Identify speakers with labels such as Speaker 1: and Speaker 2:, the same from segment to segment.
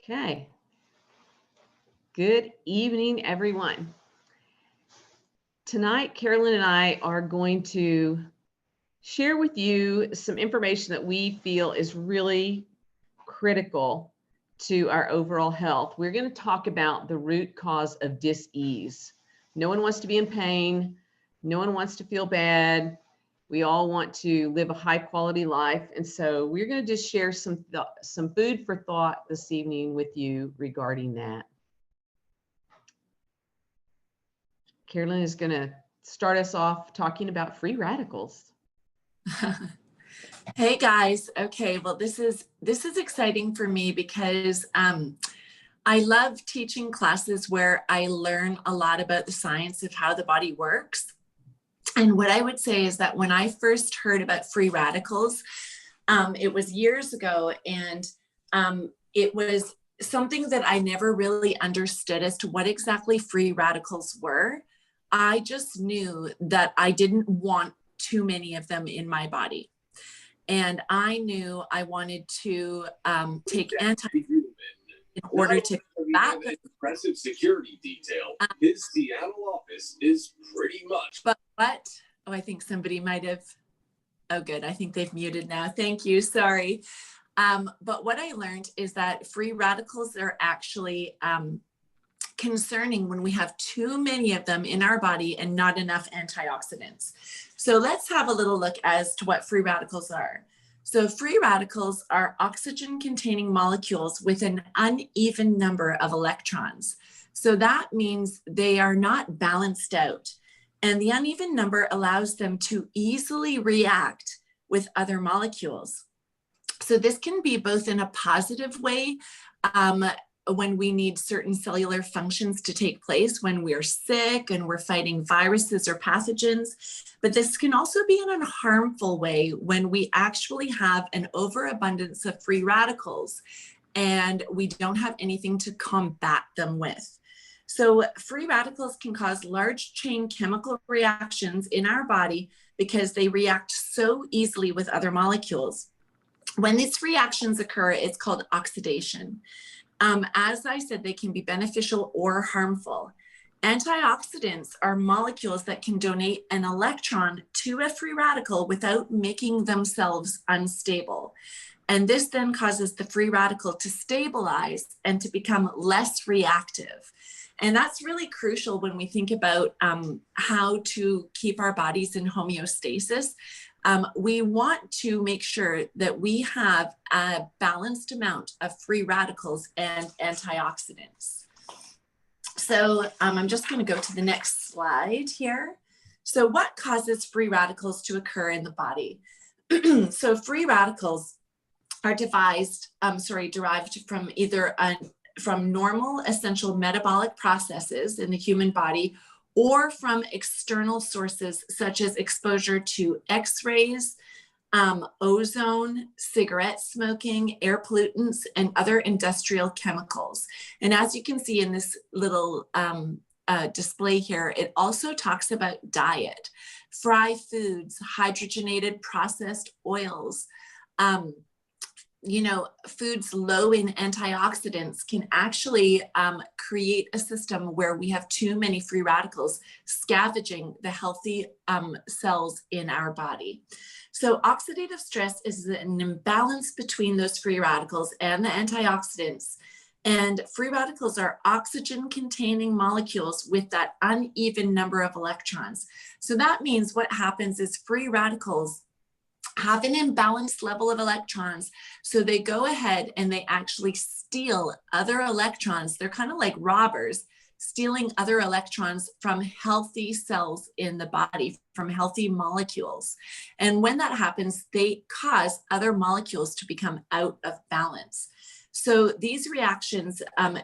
Speaker 1: Okay. Good evening, everyone. Tonight, Carolyn and I are going to share with you some information that we feel is really critical to our overall health. We're going to talk about the root cause of dis-ease. No one wants to be in pain. No one wants to feel bad. We all want to live a high quality life. And so we're going to just share some food for thought this evening with you regarding that. Carolyn is going to start us off talking about free radicals.
Speaker 2: Hey guys. Okay, well this is exciting for me because I love teaching classes where I learn a lot about the science of how the body works. And what I would say is that when I first heard about free radicals, it was years ago, and it was something that I never really understood as to what exactly free radicals were. I just knew that I didn't want too many of them in my body. And I knew I wanted to take in order to
Speaker 3: combat an impressive security detail. His Seattle office is pretty much.
Speaker 2: But what? Oh, I think somebody might have. Oh, good. I think they've muted now. Thank you. Sorry. But what I learned is that free radicals are actually concerning when we have too many of them in our body and not enough antioxidants. So let's have a little look as to what free radicals are. So free radicals are oxygen-containing molecules with an uneven number of electrons. So that means they are not balanced out. And the uneven number allows them to easily react with other molecules. So this can be both in a positive way, when we need certain cellular functions to take place, when we're sick and we're fighting viruses or pathogens. But this can also be in a harmful way when we actually have an overabundance of free radicals and we don't have anything to combat them with. So free radicals can cause large chain chemical reactions in our body because they react so easily with other molecules. When these reactions occur, it's called oxidation. As I said, they can be beneficial or harmful. Antioxidants are molecules that can donate an electron to a free radical without making themselves unstable. And this then causes the free radical to stabilize and to become less reactive. And that's really crucial when we think about how to keep our bodies in homeostasis. We want to make sure that we have a balanced amount of free radicals and antioxidants. So I'm just going to go to the next slide here. So what causes free radicals to occur in the body? So free radicals are derived from either from normal essential metabolic processes in the human body, or from external sources such as exposure to X-rays, ozone, cigarette smoking, air pollutants, and other industrial chemicals. And as you can see in this little display here, it also talks about diet, fried foods, hydrogenated processed oils, foods low in antioxidants can actually create a system where we have too many free radicals scavenging the healthy cells in our body. So oxidative stress is an imbalance between those free radicals and the antioxidants. And free radicals are oxygen-containing molecules with that uneven number of electrons. So that means what happens is free radicals have an imbalanced level of electrons. So they go ahead and they actually steal other electrons. They're kind of like robbers, stealing other electrons from healthy cells in the body, from healthy molecules. And when that happens, they cause other molecules to become out of balance. So these reactions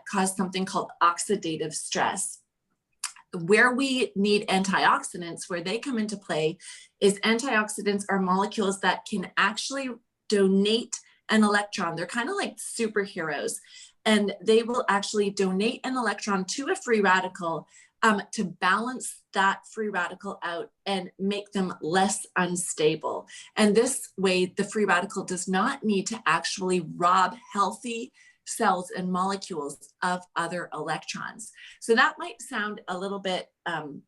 Speaker 2: cause something called oxidative stress. Where we need antioxidants, where they come into play, is antioxidants are molecules that can actually donate an electron. They're kind of like superheroes, and they will actually donate an electron to a free radical to balance that free radical out and make them less unstable. And this way, the free radical does not need to actually rob healthy cells and molecules of other electrons. So that might sound a little bit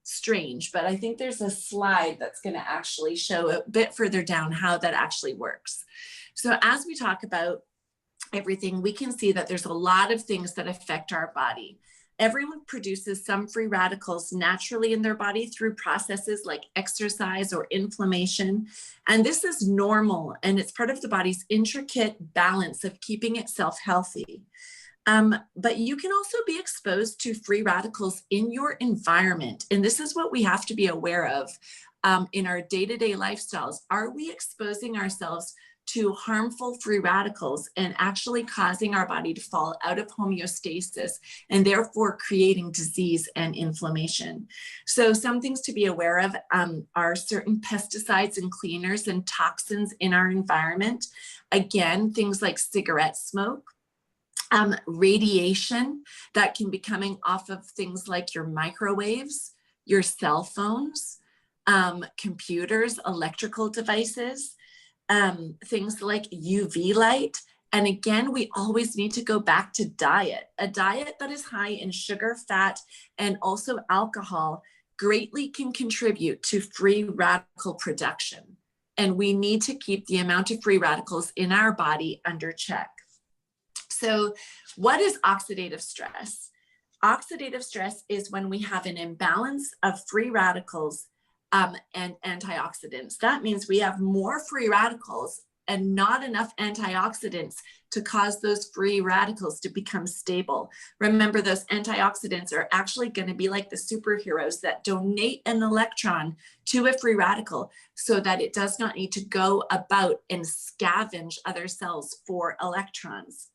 Speaker 2: strange, but I think there's a slide that's going to actually show a bit further down how that actually works. So as we talk about everything, we can see that there's a lot of things that affect our body. Everyone produces some free radicals naturally in their body through processes like exercise or inflammation. And this is normal, and it's part of the body's intricate balance of keeping itself healthy. But you can also be exposed to free radicals in your environment. And this is what we have to be aware of in our day-to-day lifestyles. Are we exposing ourselves to harmful free radicals and actually causing our body to fall out of homeostasis and therefore creating disease and inflammation? So some things to be aware of are certain pesticides and cleaners and toxins in our environment. Again, things like cigarette smoke, radiation that can be coming off of things like your microwaves, your cell phones, computers, electrical devices, things like UV light. And again, we always need to go back to diet. A diet that is high in sugar, fat, and also alcohol greatly can contribute to free radical production. And we need to keep the amount of free radicals in our body under check. So what is oxidative stress? Oxidative stress is when we have an imbalance of free radicals and antioxidants. That means we have more free radicals and not enough antioxidants to cause those free radicals to become stable. Remember, those antioxidants are actually going to be like the superheroes that donate an electron to a free radical so that it does not need to go about and scavenge other cells for electrons.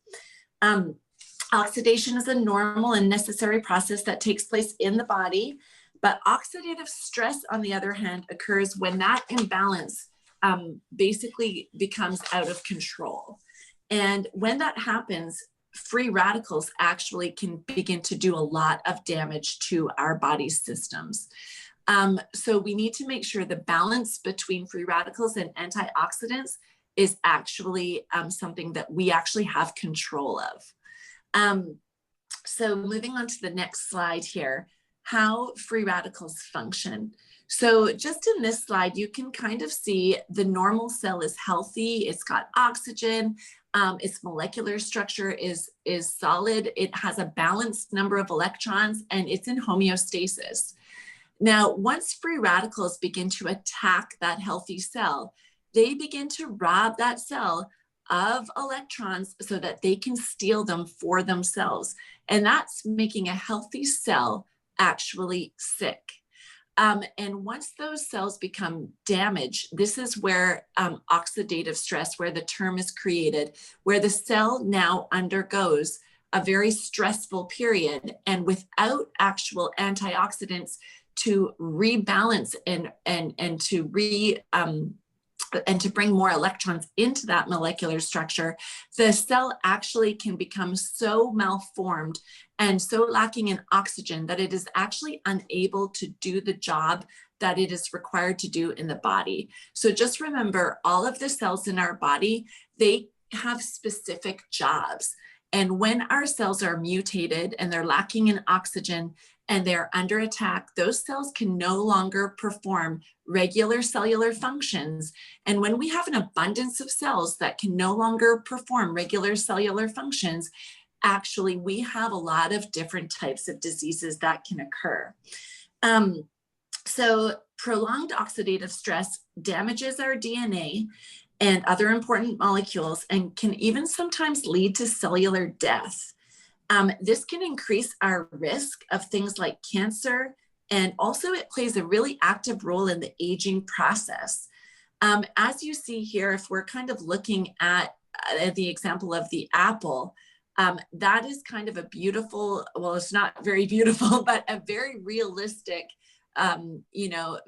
Speaker 2: Oxidation is a normal and necessary process that takes place in the body. But oxidative stress, on the other hand, occurs when that imbalance basically becomes out of control. And when that happens, free radicals actually can begin to do a lot of damage to our body's systems. So we need to make sure the balance between free radicals and antioxidants is actually something that we actually have control of. So moving on to the next slide here. How free radicals function. So just in this slide, you can kind of see the normal cell is healthy. It's got oxygen. Its molecular structure is solid. It has a balanced number of electrons and it's in homeostasis. Now, once free radicals begin to attack that healthy cell, they begin to rob that cell of electrons so that they can steal them for themselves. And that's making a healthy cell actually sick. And once those cells become damaged, this is where oxidative stress, where the term is created, where the cell now undergoes a very stressful period, and without actual antioxidants to rebalance and to bring more electrons into that molecular structure, the cell actually can become so malformed and so lacking in oxygen that it is actually unable to do the job that it is required to do in the body. So just remember, all of the cells in our body, they have specific jobs. And when our cells are mutated and they're lacking in oxygen and they're under attack, those cells can no longer perform regular cellular functions. And when we have an abundance of cells that can no longer perform regular cellular functions, actually we have a lot of different types of diseases that can occur. So prolonged oxidative stress damages our DNA and other important molecules and can even sometimes lead to cellular death. This can increase our risk of things like cancer, and also it plays a really active role in the aging process. As you see here, if we're kind of looking at the example of the apple, that is kind of a beautiful, well, it's not very beautiful, but a very realistic,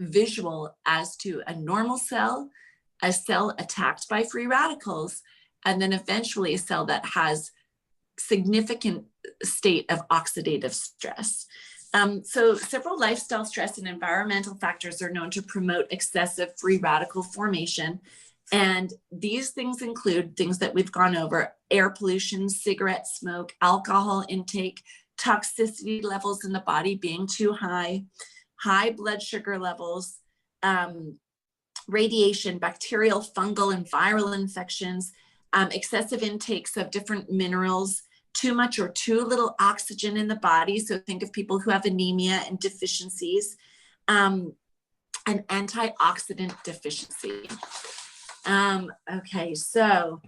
Speaker 2: visual as to a normal cell, a cell attacked by free radicals, and then eventually a cell that has significant state of oxidative stress. So several lifestyle stress and environmental factors are known to promote excessive free radical formation. And these things include things that we've gone over: air pollution, cigarette smoke, alcohol intake, toxicity levels in the body being too high, high blood sugar levels, radiation, bacterial, fungal, and viral infections, excessive intakes of different minerals, too much or too little oxygen in the body. So think of people who have anemia and deficiencies, an antioxidant deficiency. Okay, so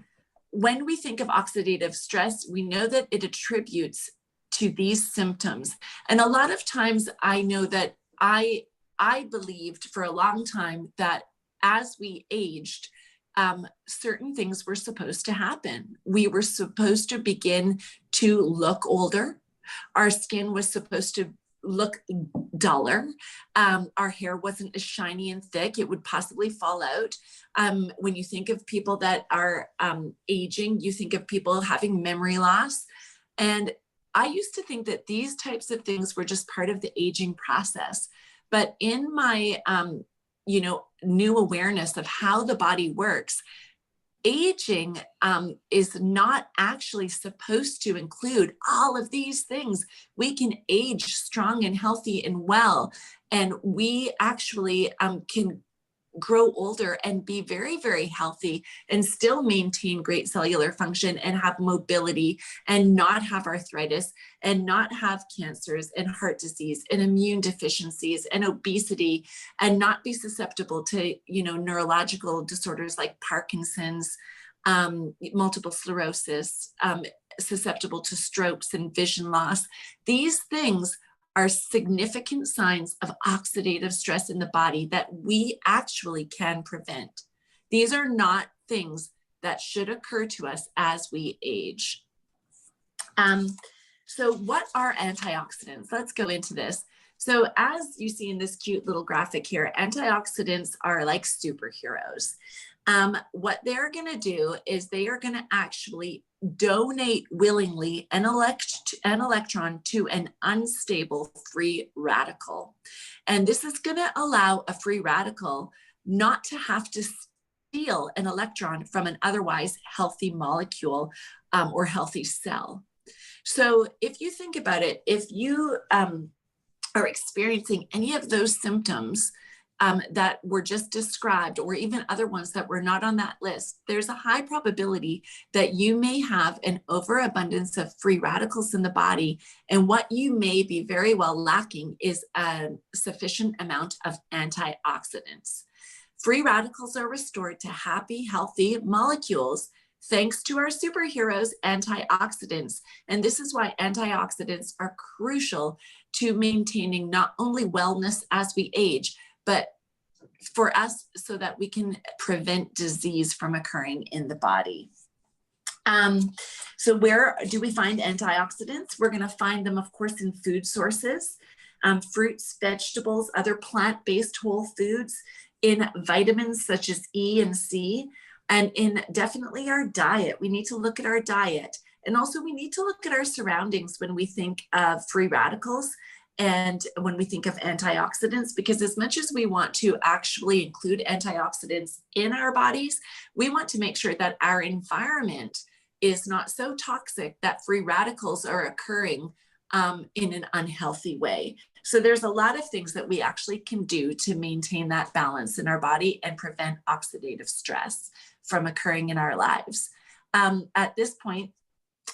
Speaker 2: when we think of oxidative stress, we know that it attributes to these symptoms. And a lot of times I know that I believed for a long time that as we aged, certain things were supposed to happen. We were supposed to begin to look older. Our skin was supposed to look duller. Our hair wasn't as shiny and thick. It would possibly fall out. When you think of people that are aging, you think of people having memory loss. And I used to think that these types of things were just part of the aging process. But in my, new awareness of how the body works, aging is not actually supposed to include all of these things. We can age strong and healthy and well, and we actually can grow older and be very, very healthy and still maintain great cellular function and have mobility and not have arthritis and not have cancers and heart disease and immune deficiencies and obesity and not be susceptible to, neurological disorders like Parkinson's, multiple sclerosis, susceptible to strokes and vision loss. These things are significant signs of oxidative stress in the body that we actually can prevent. These are not things that should occur to us as we age. So what are antioxidants? Let's go into this. So as you see in this cute little graphic here, antioxidants are like superheroes. What they're going to do is they are going to actually donate willingly an electron to an unstable free radical. And this is going to allow a free radical not to have to steal an electron from an otherwise healthy molecule or healthy cell. So if you think about it, if you are experiencing any of those symptoms that were just described, or even other ones that were not on that list, there's a high probability that you may have an overabundance of free radicals in the body. And what you may be very well lacking is a sufficient amount of antioxidants. Free radicals are restored to happy, healthy molecules thanks to our superheroes, antioxidants. And this is why antioxidants are crucial to maintaining not only wellness as we age, but for us so that we can prevent disease from occurring in the body. So where do we find antioxidants? We're going to find them, of course, in food sources, fruits, vegetables, other plant-based whole foods, in vitamins such as E and C, and in definitely our diet. We need to look at our diet. And also we need to look at our surroundings when we think of free radicals and when we think of antioxidants, because as much as we want to actually include antioxidants in our bodies, we want to make sure that our environment is not so toxic that free radicals are occurring in an unhealthy way. So there's a lot of things that we actually can do to maintain that balance in our body and prevent oxidative stress from occurring in our lives. At this point,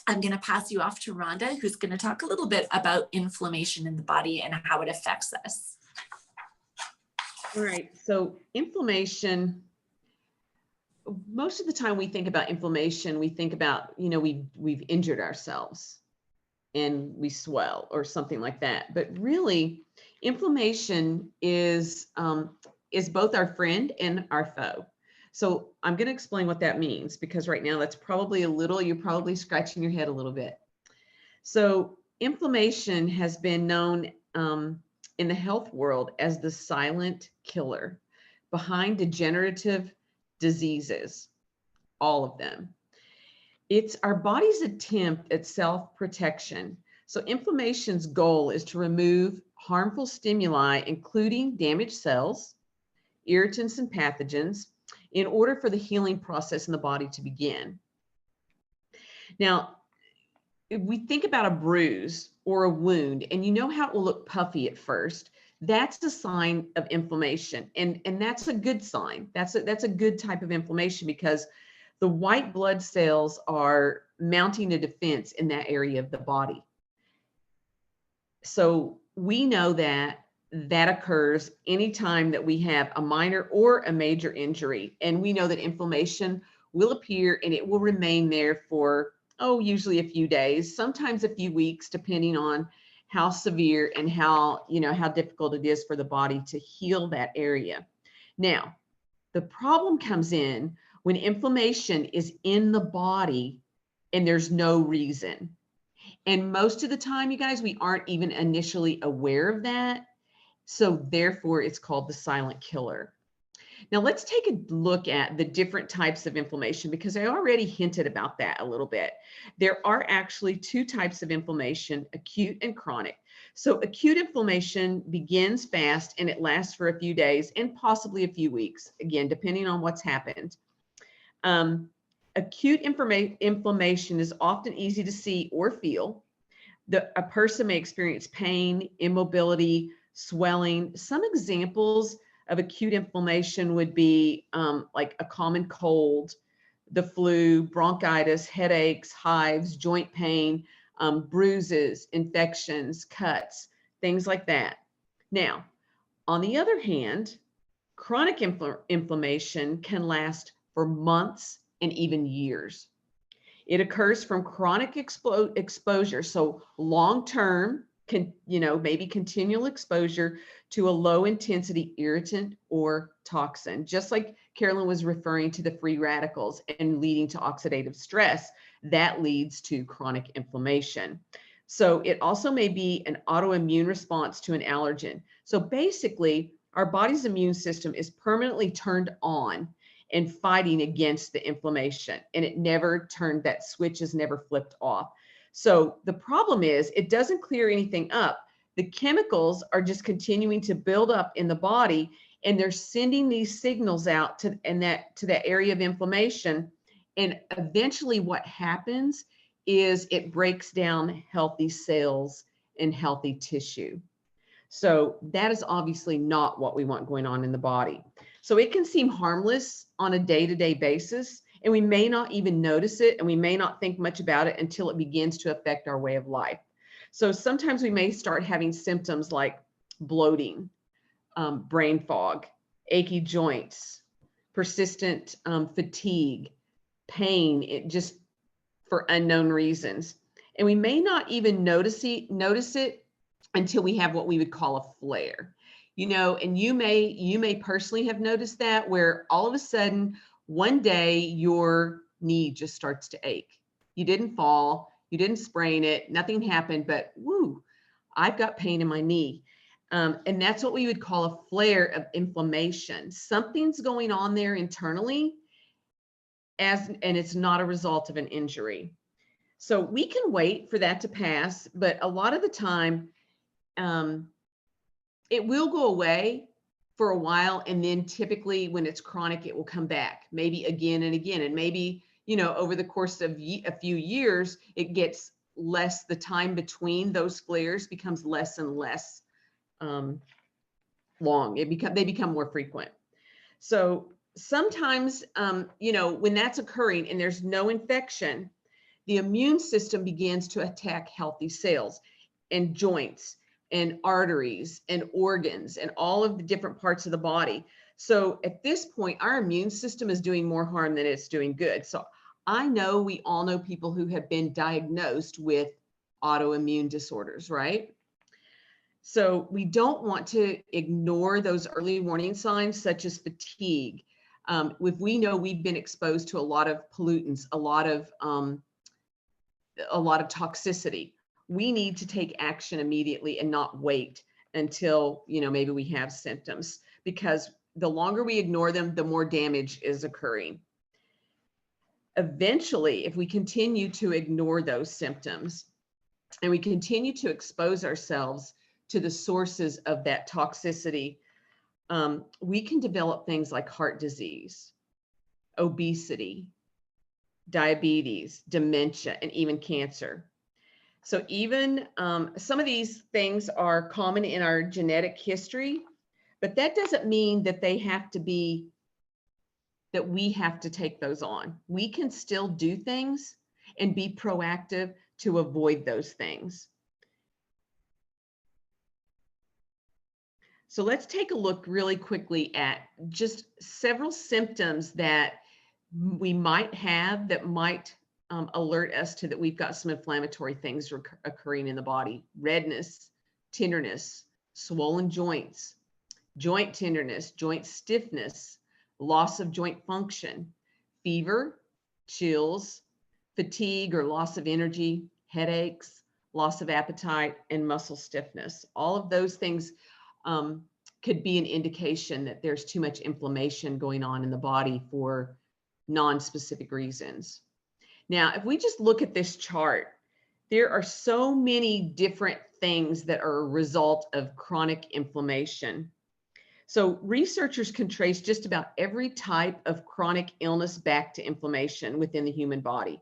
Speaker 2: I'm going to pass you off to Rhonda, who's going to talk a little bit about inflammation in the body and how it affects us.
Speaker 1: All right, so inflammation, most of the time we think about inflammation, we think about, we've injured ourselves and we swell or something like that. But really, inflammation is both our friend and our foe. So I'm going to explain what that means, because right now that's probably you're probably scratching your head a little bit. So inflammation has been known in the health world as the silent killer behind degenerative diseases, all of them. It's our body's attempt at self-protection. So inflammation's goal is to remove harmful stimuli, including damaged cells, irritants, and pathogens, in order for the healing process in the body to begin. Now, if we think about a bruise or a wound, and you know how it will look puffy at first, that's a sign of inflammation. And that's a good sign. That's a good type of inflammation, because the white blood cells are mounting a defense in that area of the body. So we know that occurs anytime that we have a minor or a major injury. And we know that inflammation will appear and it will remain there for, usually a few days, sometimes a few weeks, depending on how severe and how difficult it is for the body to heal that area. Now, the problem comes in when inflammation is in the body and there's no reason. And most of the time, you guys, we aren't even initially aware of that. So therefore, it's called the silent killer. Now, let's take a look at the different types of inflammation, because I already hinted about that a little bit. There are actually two types of inflammation, acute and chronic. So acute inflammation begins fast and it lasts for a few days and possibly a few weeks, again, depending on what's happened. Acute inflammation is often easy to see or feel. A person may experience pain, immobility, swelling. Some examples of acute inflammation would be like a common cold, the flu, bronchitis, headaches, hives, joint pain, bruises, infections, cuts, things like that. Now, on the other hand, chronic inflammation can last for months and even years. It occurs from chronic exposure, so long-term, maybe continual exposure to a low-intensity irritant or toxin, just like Carolyn was referring to the free radicals and leading to oxidative stress. That leads to chronic inflammation. So it also may be an autoimmune response to an allergen. So basically, our body's immune system is permanently turned on and fighting against the inflammation, and that switch is never flipped off. So the problem is it doesn't clear anything up. The chemicals are just continuing to build up in the body, and they're sending these signals out to that area of inflammation. And eventually what happens is it breaks down healthy cells and healthy tissue. So that is obviously not what we want going on in the body. So it can seem harmless on a day-to-day basis, and we may not even notice it, and we may not think much about it until it begins to affect our way of life. So sometimes we may start having symptoms like bloating, brain fog, achy joints, persistent fatigue, pain, just for unknown reasons. And we may not even notice it until we have what we would call a flare. And you may personally have noticed that, where all of a sudden one day your knee just starts to ache. You didn't fall, you didn't sprain it, nothing happened, but whoo, I've got pain in my knee. And that's what we would call a flare of inflammation. Something's going on there internally, and it's not a result of an injury. So we can wait for that to pass, but a lot of the time, it will go away for a while, and then typically when it's chronic, it will come back, maybe again and again, and maybe over the course of a few years, it gets less. The time between those flares becomes less and less long. They become more frequent. So sometimes, when that's occurring and there's no infection, the immune system begins to attack healthy cells and joints and arteries and organs and all of the different parts of the body. So at this point, our immune system is doing more harm than it's doing good. So we all know people who have been diagnosed with autoimmune disorders, right? So we don't want to ignore those early warning signs, such as fatigue. If we know we've been exposed to a lot of pollutants, a lot of toxicity, we need to take action immediately and not wait until, maybe we have symptoms, because the longer we ignore them, the more damage is occurring. Eventually, if we continue to ignore those symptoms and we continue to expose ourselves to the sources of that toxicity, we can develop things like heart disease, obesity, diabetes, dementia, and even cancer. So even some of these things are common in our genetic history, but that doesn't mean that they have to be, that we have to take those on. We can still do things and be proactive to avoid those things. So let's take a look really quickly at just several symptoms that we might have that might alert us to that we've got some inflammatory things occurring in the body. Redness, tenderness, swollen joints, joint tenderness, joint stiffness, loss of joint function, fever, chills, fatigue or loss of energy, headaches, loss of appetite, and muscle stiffness. All of those things could be an indication that there's too much inflammation going on in the body for non-specific reasons. Now, if we just look at this chart, there are so many different things that are a result of chronic inflammation. So researchers can trace just about every type of chronic illness back to inflammation within the human body.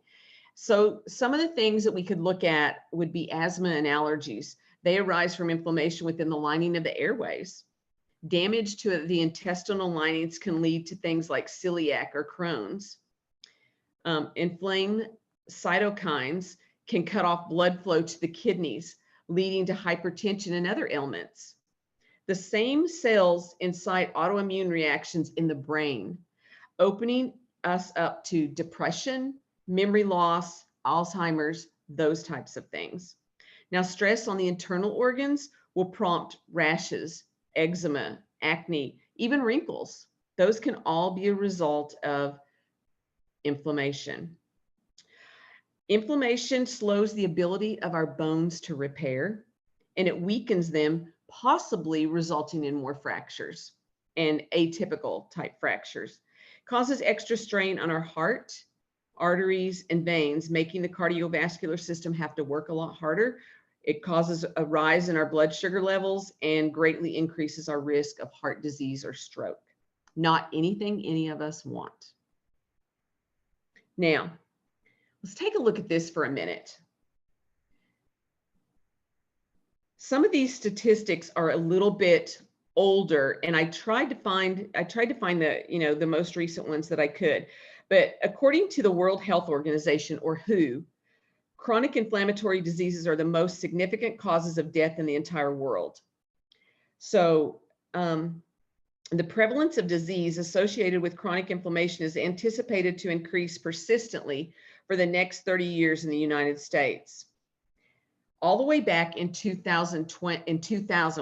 Speaker 1: So some of the things that we could look at would be asthma and allergies. They arise from inflammation within the lining of the airways. Damage to the intestinal linings can lead to things like celiac or Crohn's. Inflamed cytokines can cut off blood flow to the kidneys, leading to hypertension and other ailments. The same cells incite autoimmune reactions in the brain, opening us up to depression, memory loss, Alzheimer's, those types of things. Now, stress on the internal organs will prompt rashes, eczema, acne, even wrinkles. Those can all be a result of inflammation. Inflammation slows the ability of our bones to repair, and it weakens them, possibly resulting in more fractures and atypical type fractures. Causes extra strain on our heart, arteries, and veins, making the cardiovascular system have to work a lot harder. It causes a rise in our blood sugar levels and greatly increases our risk of heart disease or stroke. Not anything any of us want. Now, let's take a look at this for a minute. Some of these statistics are a little bit older, and I tried to find the, the most recent ones that I could. But according to the World Health Organization, or WHO, chronic inflammatory diseases are the most significant causes of death in the entire world. So the prevalence of disease associated with chronic inflammation is anticipated to increase persistently for the next 30 years in the United States. All the way back in 2000,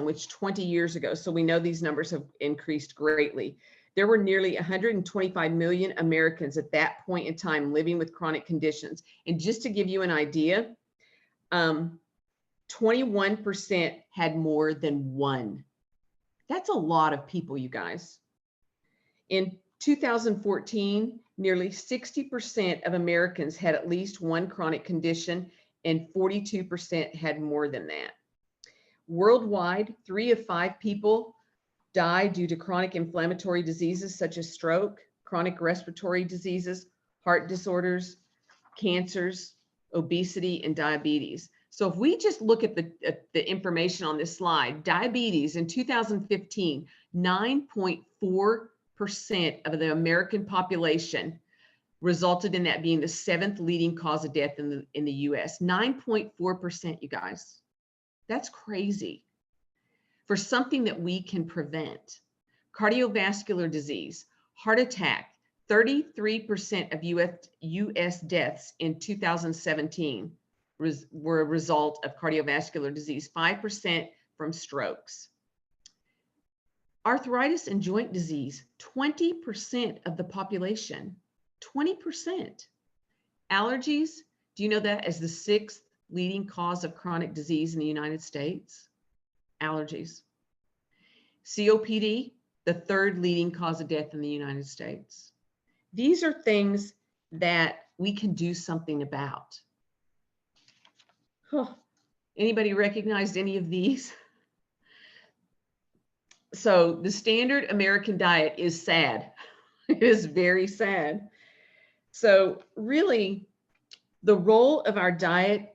Speaker 1: which 20 years ago, so we know these numbers have increased greatly. There were nearly 125 million Americans at that point in time living with chronic conditions. And just to give you an idea, 21% had more than one. That's a lot of people, you guys. In 2014, nearly 60% of Americans had at least one chronic condition, and 42% had more than that. Worldwide, 3 of 5 people die due to chronic inflammatory diseases such as stroke, chronic respiratory diseases, heart disorders, cancers, obesity, and diabetes. So if we just look at the information on this slide, diabetes in 2015, 9.4% of the American population resulted in that being the 7th leading cause of death in the US. 9.4%, you guys. That's crazy. For something that we can prevent. Cardiovascular disease, heart attack, 33% of US deaths in 2017 were a result of cardiovascular disease, 5% from strokes. Arthritis and joint disease, 20% of the population, 20%. Allergies, do you know that as the 6th leading cause of chronic disease in the United States? Allergies. COPD, the 3rd leading cause of death in the United States. These are things that we can do something about. Huh. Anybody recognized any of these? So the standard American diet is sad. It is very sad. So really, the role of our diet,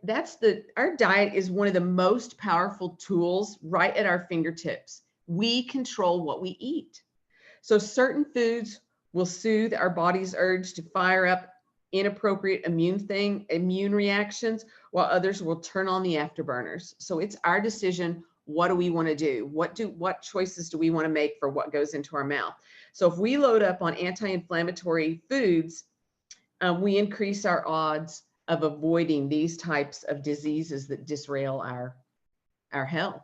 Speaker 1: our diet is one of the most powerful tools right at our fingertips. We control what we eat. So certain foods will soothe our body's urge to fire up inappropriate immune reactions, while others will turn on the afterburners. So it's our decision. What do we want to do? What choices do we want to make for what goes into our mouth? So if we load up on anti-inflammatory foods, we increase our odds of avoiding these types of diseases that disrail our health.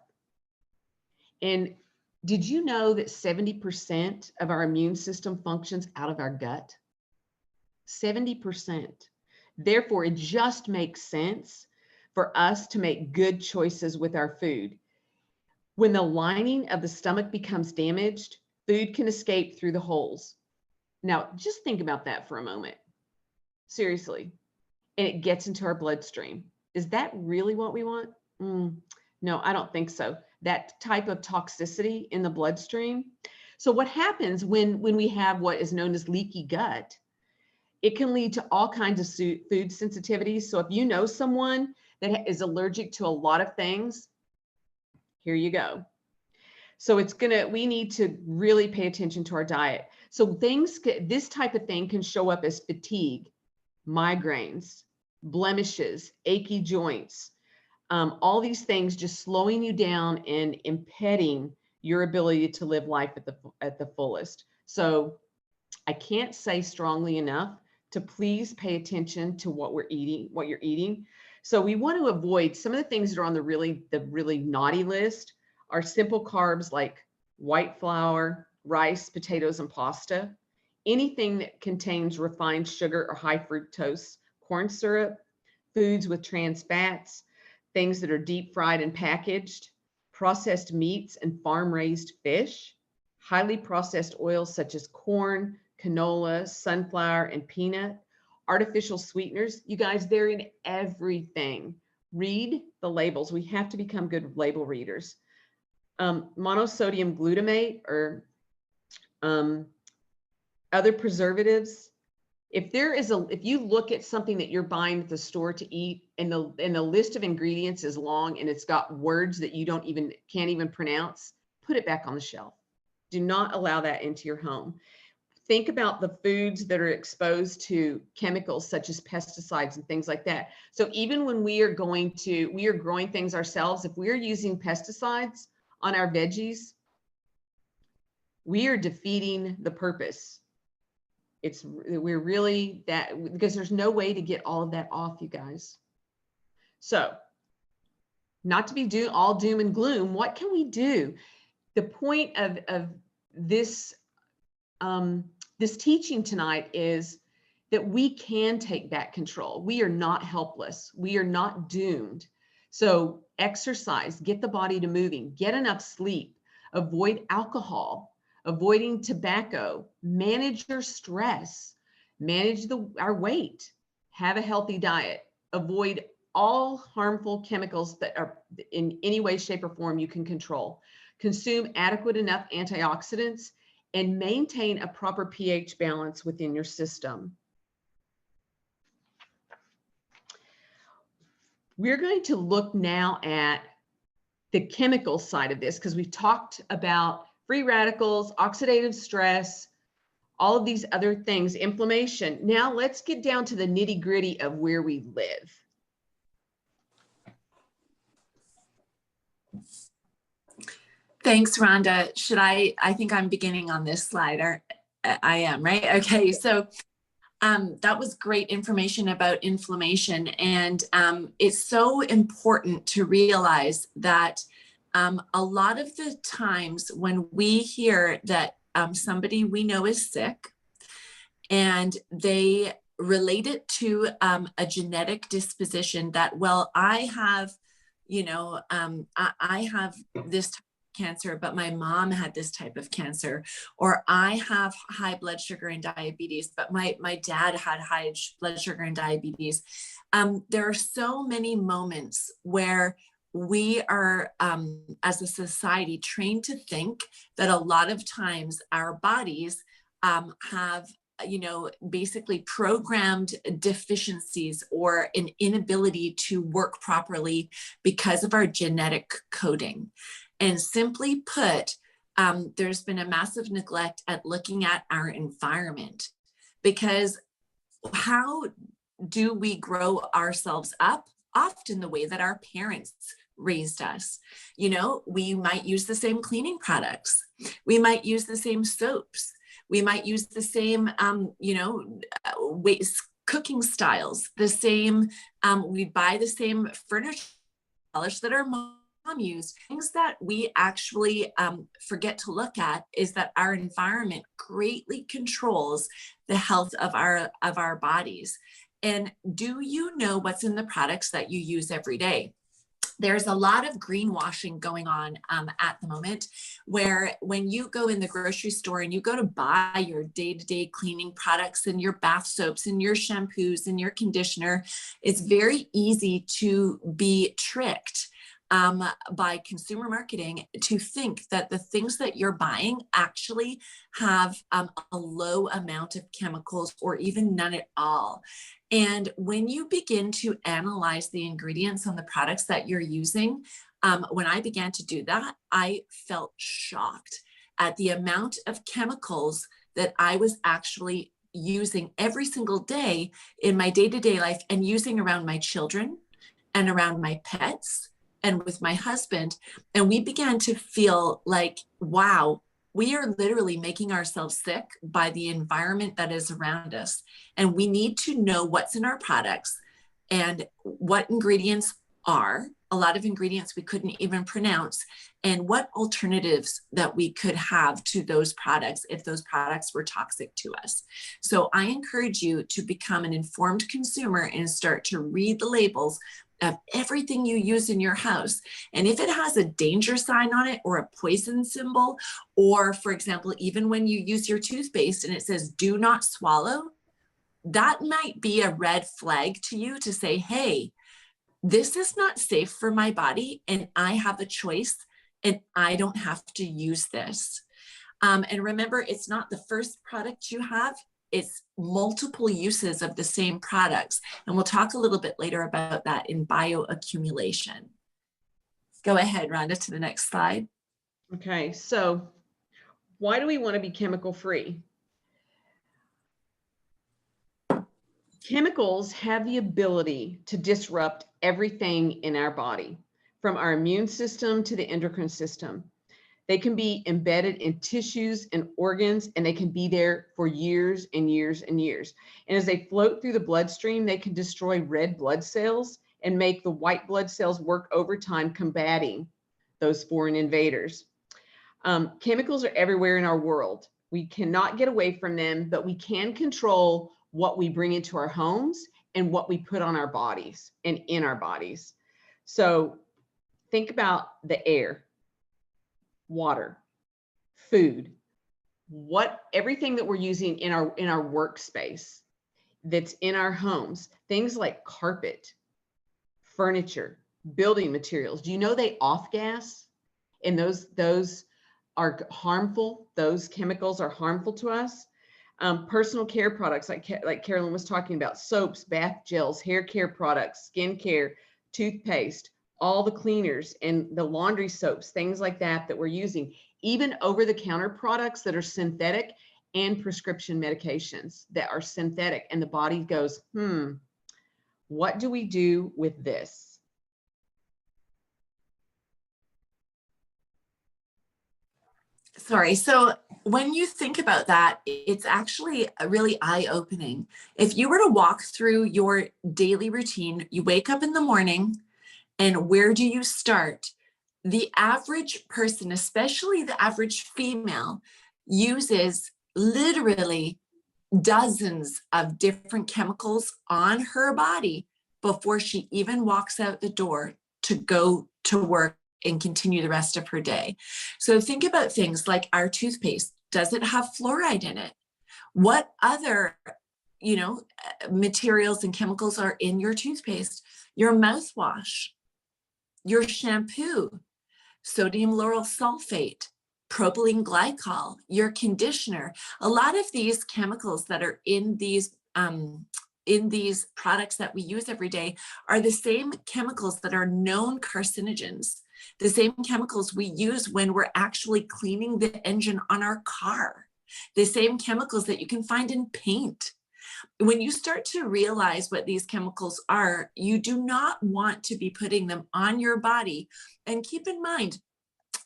Speaker 1: And did you know that 70% of our immune system functions out of our gut? 70%. Therefore, it just makes sense for us to make good choices with our food. When the lining of the stomach becomes damaged, food can escape through the holes. Now, just think about that for a moment. Seriously. And it gets into our bloodstream. Is that really what we want? No, I don't think so. That type of toxicity in the bloodstream. So what happens when we have what is known as leaky gut, it can lead to all kinds of food sensitivities. So if you know someone that is allergic to a lot of things, here you go. So we need to really pay attention to our diet. So this type of thing can show up as fatigue, migraines, blemishes, achy joints, all these things just slowing you down and impeding your ability to live life at the fullest. So I can't say strongly enough to please pay attention to what you're eating. So we want to avoid some of the things that are on the really naughty list are simple carbs like white flour, rice, potatoes, and pasta. Anything that contains refined sugar or high fructose corn syrup, foods with trans fats, things that are deep fried and packaged, processed meats and farm-raised fish, highly processed oils such as corn, canola, sunflower, and peanut, artificial sweeteners. You guys, they're in everything. Read the labels. We have to become good label readers. Monosodium glutamate or other preservatives. If you look at something that you're buying at the store to eat and the list of ingredients is long and it's got words that you can't even pronounce, put it back on the shelf. Do not allow that into your home. Think about the foods that are exposed to chemicals such as pesticides and things like that. So even when we are growing things ourselves, if we're using pesticides on our veggies, we are defeating the purpose. We're really that, because there's no way to get all of that off, you guys. So not to be all doom and gloom, what can we do? The point of this teaching tonight is that we can take back control. We are not helpless. We are not doomed. So exercise, get the body to moving, get enough sleep, avoid alcohol, avoiding tobacco, manage your stress, manage our weight, have a healthy diet, avoid all harmful chemicals that are in any way, shape, or form you can control, consume adequate enough antioxidants, and maintain a proper pH balance within your system. We're going to look now at the chemical side of this because we've talked about free radicals, oxidative stress, all of these other things, inflammation. Now let's get down to the nitty-gritty of where we live.
Speaker 2: Thanks, Rhonda. I think I'm beginning on this slide, or I am, right? Okay, so that was great information about inflammation. And it's so important to realize that a lot of the times when we hear that somebody we know is sick and they relate it to a genetic disposition that, well, I have, I have this type of cancer, but my mom had this type of cancer, or I have high blood sugar and diabetes, but my dad had high blood sugar and diabetes. There are so many moments where we are, as a society, trained to think that a lot of times our bodies have, basically programmed deficiencies or an inability to work properly because of our genetic coding. And simply put, there's been a massive neglect at looking at our environment, because how do we grow ourselves up? Often the way that our parents raised us. We might use the same cleaning products. We might use the same soaps. We might use the same, cooking styles, the same, we buy the same furniture that our mom used. Things that we actually forget to look at is that our environment greatly controls the health of our bodies. And do you know what's in the products that you use every day? There's a lot of greenwashing going on at the moment, where when you go in the grocery store and you go to buy your day-to-day cleaning products and your bath soaps and your shampoos and your conditioner, it's very easy to be tricked by consumer marketing to think that the things that you're buying actually have a low amount of chemicals or even none at all. And when you begin to analyze the ingredients on the products that you're using, when I began to do that, I felt shocked at the amount of chemicals that I was actually using every single day in my day-to-day life, and using around my children and around my pets and with my husband. And we began to feel like, wow, we are literally making ourselves sick by the environment that is around us. And we need to know what's in our products and what ingredients are. A lot of ingredients we couldn't even pronounce, and what alternatives that we could have to those products if those products were toxic to us. So I encourage you to become an informed consumer and start to read the labels of everything you use in your house. And if it has a danger sign on it or a poison symbol, or for example, even when you use your toothpaste and it says do not swallow, that might be a red flag to you to say, hey, this is not safe for my body, and I have a choice, and I don't have to use this. And remember, it's not the first product you have, it's multiple uses of the same products. And we'll talk a little bit later about that in bioaccumulation. Go ahead, Rhonda, to the next slide.
Speaker 1: Okay, so why do we want to be chemical free? Chemicals have the ability to disrupt everything in our body, from our immune system to the endocrine system. They can be embedded in tissues and organs, and they can be there for years and years and years. And as they float through the bloodstream, they can destroy red blood cells and make the white blood cells work overtime combating those foreign invaders. Chemicals are everywhere in our world. We cannot get away from them, but we can control what we bring into our homes and what we put on our bodies and in our bodies. So think about the air, water, food, everything that we're using in our workspace that's in our homes, things like carpet, furniture, building materials. Do you know they off gas? And those are harmful. Those chemicals are harmful to us. Personal care products like Carolyn was talking about, soaps, bath gels, hair care products, skin care, toothpaste, all the cleaners and the laundry soaps, things like that we're using, even over-the-counter products that are synthetic, and prescription medications that are synthetic. And the body goes, what do we do with this?
Speaker 2: Sorry. So when you think about that, it's actually really eye-opening. If you were to walk through your daily routine, you wake up in the morning, and where do you start? The average person, especially the average female, uses literally dozens of different chemicals on her body before she even walks out the door to go to work and continue the rest of her day. So think about things like our toothpaste. Does it have fluoride in it? What other, materials and chemicals are in your toothpaste? Your mouthwash, your shampoo, sodium lauryl sulfate, propylene glycol, your conditioner. A lot of these chemicals that are in these products that we use every day are the same chemicals that are known carcinogens, the same chemicals we use when we're actually cleaning the engine on our car, the same chemicals that you can find in paint. When you start to realize what these chemicals are, you do not want to be putting them on your body. And keep in mind,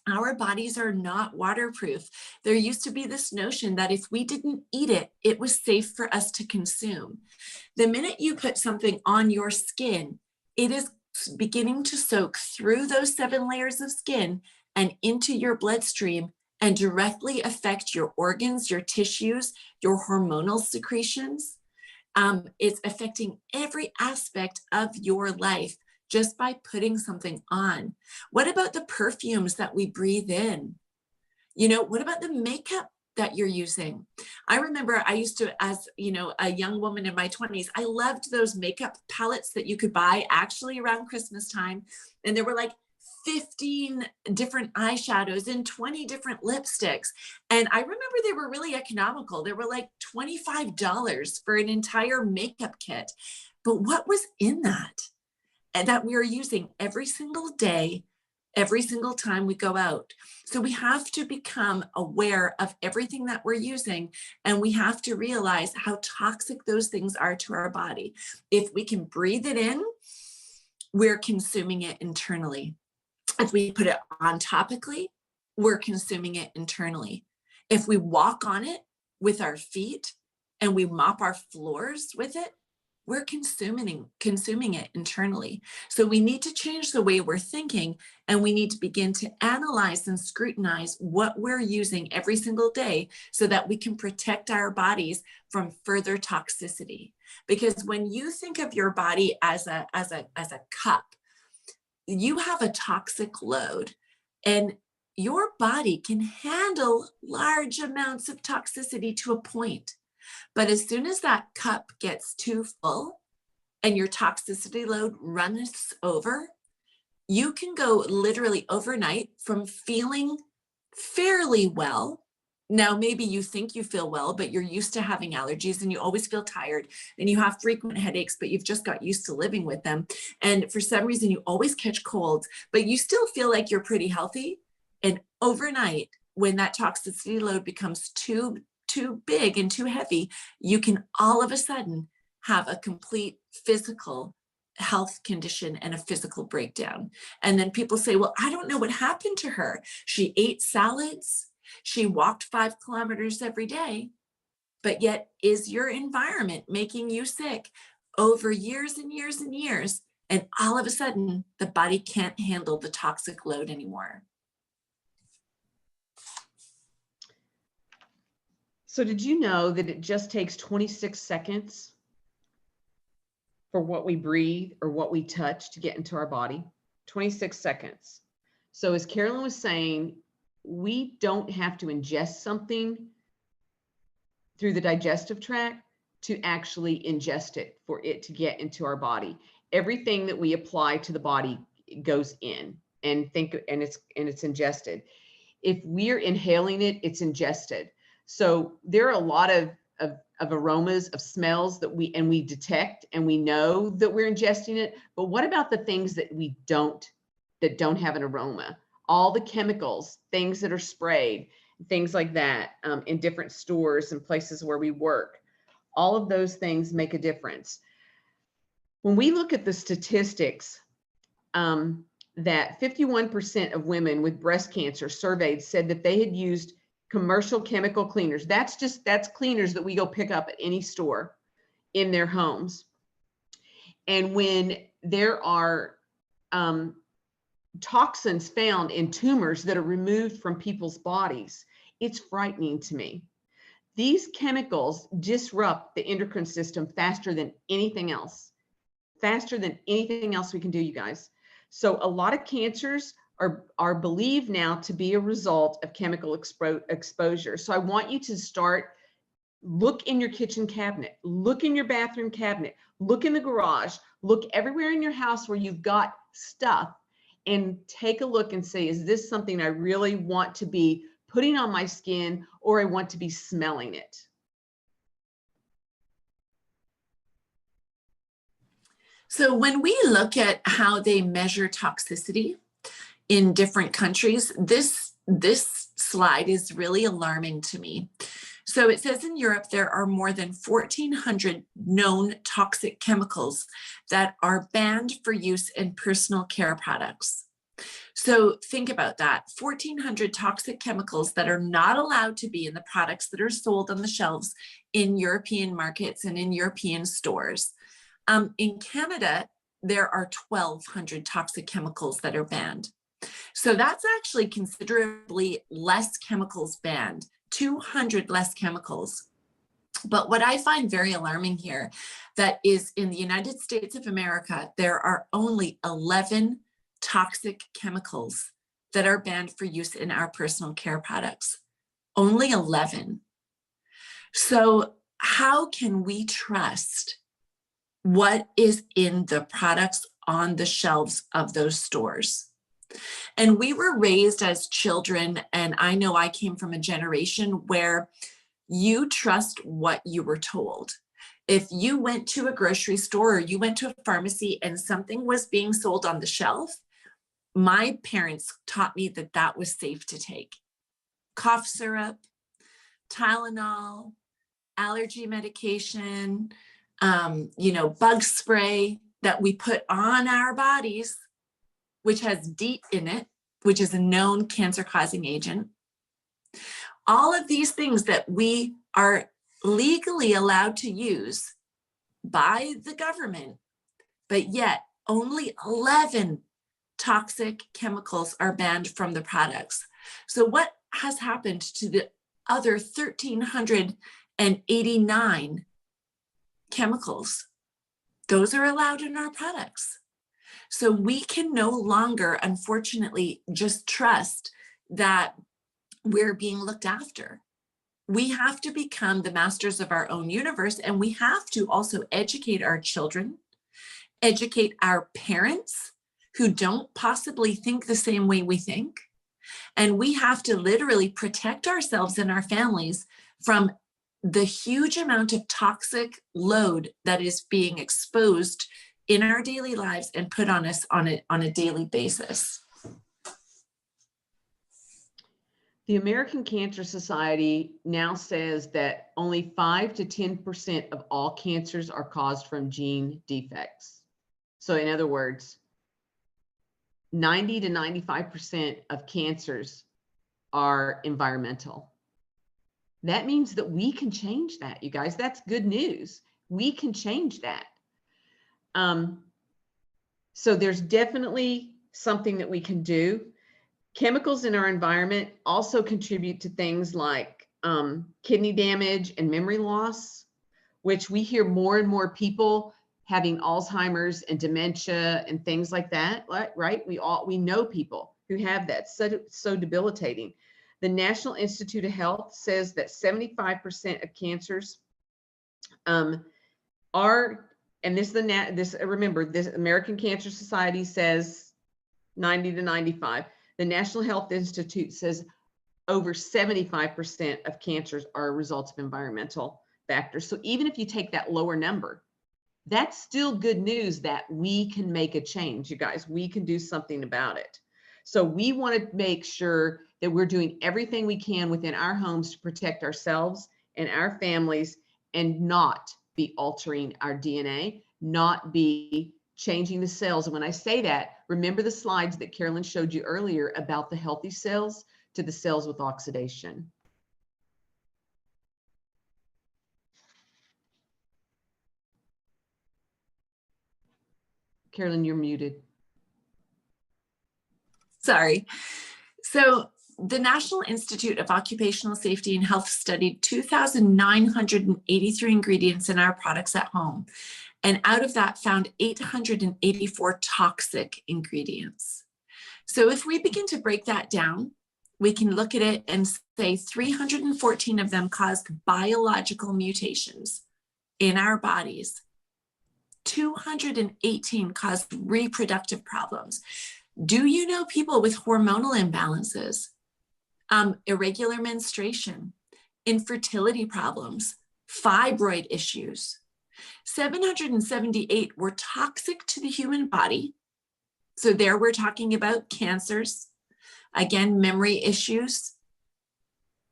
Speaker 2: our bodies are not waterproof. There used to be this notion that if we didn't eat it, it was safe for us to consume. The minute you put something on your skin, it is beginning to soak through those 7 layers of skin and into your bloodstream and directly affect your organs, your tissues, your hormonal secretions. It's affecting every aspect of your life just by putting something on. What about the perfumes that we breathe in? You know, what about the makeup that you're using? I remember I used to, as you know, a young woman in my 20s, I loved those makeup palettes that you could buy actually around Christmas time. And there were like 15 different eyeshadows and 20 different lipsticks. And I remember they were really economical. They were like $25 for an entire makeup kit. But what was in that? And that we are using every single day, every single time we go out. So we have to become aware of everything that we're using, and we have to realize how toxic those things are to our body. If we can breathe it in, we're consuming it internally. If we put it on topically, we're consuming it internally. If we walk on it with our feet and we mop our floors with it, we're consuming it internally. So we need to change the way we're thinking, and we need to begin to analyze and scrutinize what we're using every single day so that we can protect our bodies from further toxicity. Because when you think of your body as a cup, you have a toxic load, and your body can handle large amounts of toxicity to a point. But as soon as that cup gets too full and your toxicity load runs over, you can go literally overnight from feeling fairly well. Now, maybe you think you feel well, but you're used to having allergies and you always feel tired and you have frequent headaches, but you've just got used to living with them. And for some reason, you always catch colds, but you still feel like you're pretty healthy. And overnight, when that toxicity load becomes too big and too heavy, you can all of a sudden have a complete physical health condition and a physical breakdown. And then people say, well, I don't know what happened to her. She ate salads. She walked 5 kilometers every day, but yet is your environment making you sick over years and years and years? And all of a sudden, the body can't handle the toxic load anymore.
Speaker 1: So did you know that it just takes 26 seconds for what we breathe or what we touch to get into our body? 26 seconds. So as Carolyn was saying, we don't have to ingest something through the digestive tract to actually ingest it for it to get into our body. Everything that we apply to the body goes in and it's ingested. If we're inhaling it, it's ingested. So there are a lot of aromas, of smells that we detect, and we know that we're ingesting it. But what about the things that that don't have an aroma? All the chemicals, things that are sprayed, things like that, in different stores and places where we work. All of those things make a difference. When we look at the statistics, that 51% of women with breast cancer surveyed said that they had used commercial chemical cleaners. That's cleaners that we go pick up at any store in their homes. And when there are toxins found in tumors that are removed from people's bodies, it's frightening to me. These chemicals disrupt the endocrine system faster than anything else we can do, you guys. So a lot of cancers are believed now to be a result of chemical exposure. So I want you to look in your kitchen cabinet, look in your bathroom cabinet, look in the garage, look everywhere in your house where you've got stuff, and take a look and say, is this something I really want to be putting on my skin, or I want to be smelling it.
Speaker 2: So when we look at how they measure toxicity in different countries, this slide is really alarming to me. So it says in Europe, there are more than 1,400 known toxic chemicals that are banned for use in personal care products. So think about that, 1,400 toxic chemicals that are not allowed to be in the products that are sold on the shelves in European markets and in European stores. In Canada, there are 1,200 toxic chemicals that are banned. So that's actually considerably less chemicals banned, 200 less chemicals. But what I find very alarming here, that is in the United States of America, there are only 11 toxic chemicals that are banned for use in our personal care products. Only 11. So how can we trust what is in the products on the shelves of those stores? And we were raised as children, and I know I came from a generation where you trust what you were told. If you went to a grocery store or you went to a pharmacy and something was being sold on the shelf, my parents taught me that that was safe to take. Cough syrup, Tylenol, allergy medication, bug spray that we put on our bodies, which has DEET in it, which is a known cancer-causing agent. All of these things that we are legally allowed to use by the government, but yet only 11 toxic chemicals are banned from the products. So what has happened to the other 1,389 chemicals? Those are allowed in our products. So we can no longer, unfortunately, just trust that we're being looked after. We have to become the masters of our own universe, and we have to also educate our children, educate our parents who don't possibly think the same way we think. And we have to literally protect ourselves and our families from the huge amount of toxic load that is being exposed in our daily lives and put on us on a daily basis.
Speaker 1: The American Cancer Society now says that only 5 to 10% of all cancers are caused from gene defects. So in other words, 90 to 95% of cancers are environmental. That means that we can change that, you guys. That's good news. We can change that. So there's definitely something that we can do. Chemicals in our environment also contribute to things like kidney damage and memory loss, which we hear more and more people having Alzheimer's and dementia and things like that, right? We know people who have that, so debilitating. The National Institute of Health says that 75% of cancers are, and remember, this American Cancer Society says 90 to 95. The National Health Institute says over 75% of cancers are results of environmental factors. So even if you take that lower number, that's still good news that we can make a change, you guys. We can do something about it. So we want to make sure that we're doing everything we can within our homes to protect ourselves and our families and not be altering our DNA, not be changing the cells. And when I say that, remember the slides that Carolyn showed you earlier about the healthy cells to the cells with oxidation. Carolyn, you're muted.
Speaker 2: Sorry. So the National Institute of Occupational Safety and Health studied 2,983 ingredients in our products at home. And out of that found 884 toxic ingredients. So if we begin to break that down, we can look at it and say 314 of them caused biological mutations in our bodies. 218 caused reproductive problems. Do you know people with hormonal imbalances? irregular menstruation, infertility problems, fibroid issues. 778 were toxic to the human body. So there we're talking about cancers, again, memory issues.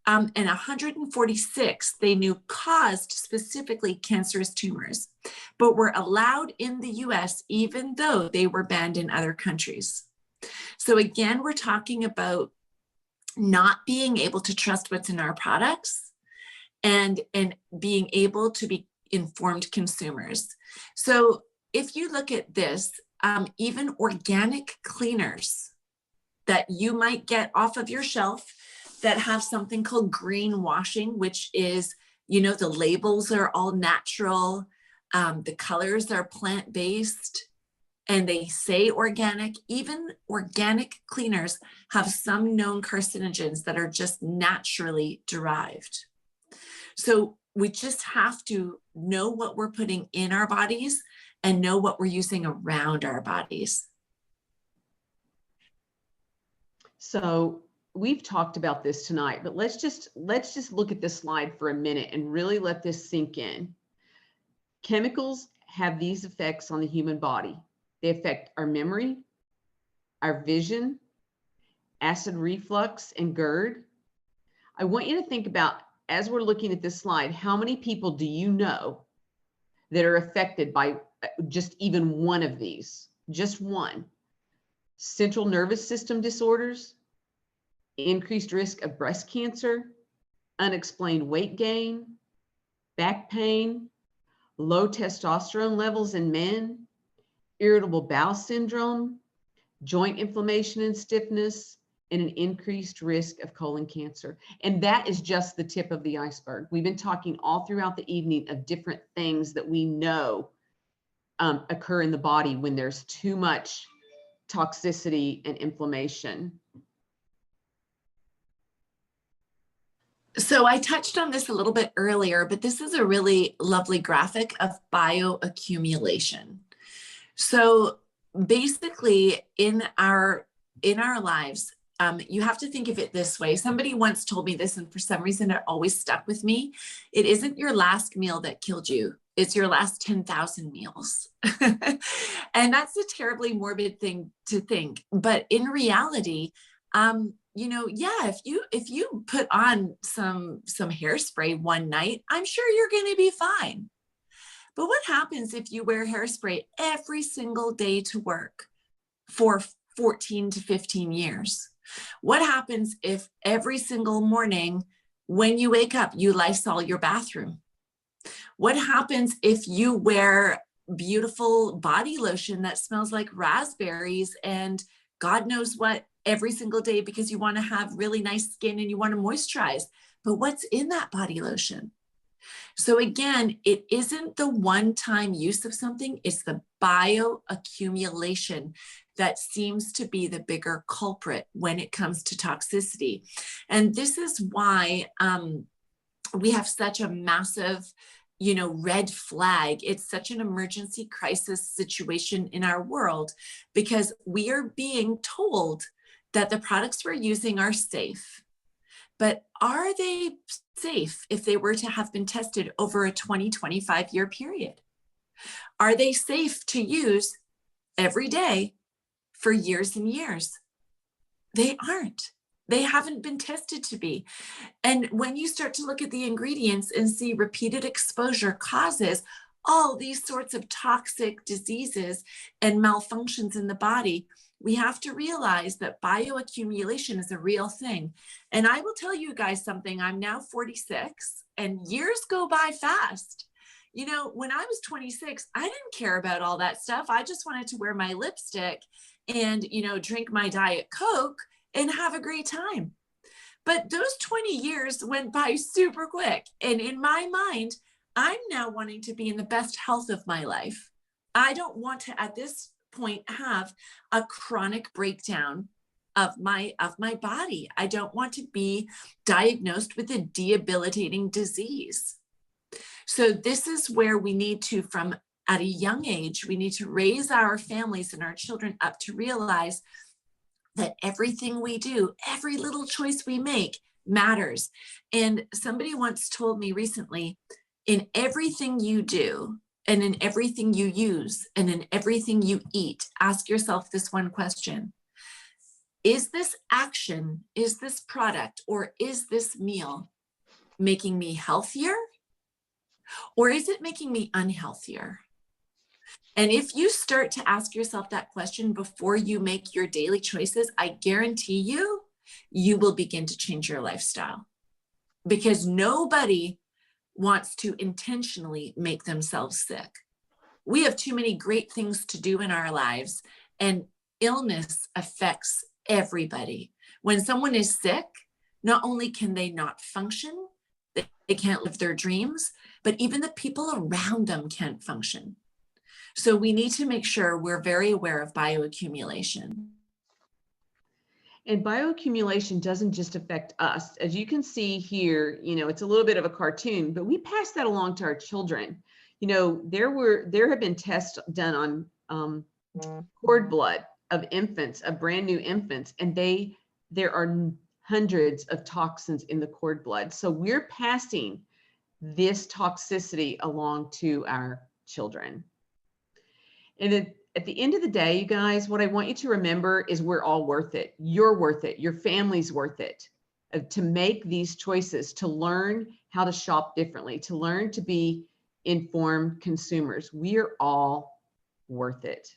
Speaker 2: And 146 they knew caused specifically cancerous tumors, but were allowed in the US even though they were banned in other countries. So again, we're talking about not being able to trust what's in our products and being able to be informed consumers. So if you look at this, even organic cleaners that you might get off of your shelf that have something called greenwashing, which is, you know, the labels are all natural, the colors are plant-based, and they say organic. Even organic cleaners have some known carcinogens that are just naturally derived. So we just have to know what we're putting in our bodies and know what we're using around our bodies.
Speaker 1: So we've talked about this tonight, but let's just look at this slide for a minute and really let this sink in. Chemicals have these effects on the human body. They affect our memory, our vision, acid reflux, and GERD. I want you to think about, as we're looking at this slide, how many people do you know that are affected by just even one of these? Just one. Central nervous system disorders, increased risk of breast cancer, unexplained weight gain, back pain, low testosterone levels in men, irritable bowel syndrome, joint inflammation and stiffness, and an increased risk of colon cancer. And that is just the tip of the iceberg. We've been talking all throughout the evening of different things that we know occur in the body when there's too much toxicity and inflammation.
Speaker 2: So I touched on this a little bit earlier, but this is a really lovely graphic of bioaccumulation. So basically in our lives, you have to think of it this way. Somebody once told me this, and for some reason it always stuck with me. It isn't your last meal that killed you. It's your last 10,000 meals. And that's a terribly morbid thing to think. But in reality, you know, yeah, if you put on some hairspray one night, I'm sure you're going to be fine. But what happens if you wear hairspray every single day to work for 14 to 15 years? What happens if every single morning when you wake up, you Lysol your bathroom? What happens if you wear beautiful body lotion that smells like raspberries and God knows what every single day because you want to have really nice skin and you want to moisturize? But what's in that body lotion? So again, it isn't the one-time use of something, it's the bioaccumulation that seems to be the bigger culprit when it comes to toxicity. And this is why we have such a massive, you know, red flag. It's such an emergency crisis situation in our world because we are being told that the products we're using are safe. But are they safe if they were to have been tested over a 20-25 year period? Are they safe to use every day for years and years? They aren't. They haven't been tested to be. And when you start to look at the ingredients and see repeated exposure causes all these sorts of toxic diseases and malfunctions in the body, we have to realize that bioaccumulation is a real thing. And I will tell you guys something, I'm now 46 and years go by fast. You know, when I was 26, I didn't care about all that stuff. I just wanted to wear my lipstick and, you know, drink my Diet Coke and have a great time. But those 20 years went by super quick. And in my mind, I'm now wanting to be in the best health of my life. I don't want to, at this point, have a chronic breakdown of my body. I don't want to be diagnosed with a debilitating disease. So this is where we need to, from at a young age, we need to raise our families and our children up to realize that everything we do, every little choice we make matters. And somebody once told me recently, in everything you do, and in everything you use, and in everything you eat, ask yourself this one question. Is this action, is this product, or is this meal making me healthier? Or is it making me unhealthier? And if you start to ask yourself that question before you make your daily choices, I guarantee you, you will begin to change your lifestyle, because nobody wants to intentionally make themselves sick. We have too many great things to do in our lives, and illness affects everybody. When someone is sick, not only can they not function, they can't live their dreams, but even the people around them can't function. So we need to make sure we're very aware of bioaccumulation.
Speaker 1: And bioaccumulation doesn't just affect us. As you can see here, it's a little bit of a cartoon, but we pass that along to our children. There have been tests done on cord blood of infants, of brand new infants, and there are hundreds of toxins in the cord blood. So we're passing this toxicity along to our children. And at the end of the day, you guys, what I want you to remember is we're all worth it. You're worth it. Your family's worth it. To make these choices, to learn how to shop differently, to learn to be informed consumers. We are all worth it.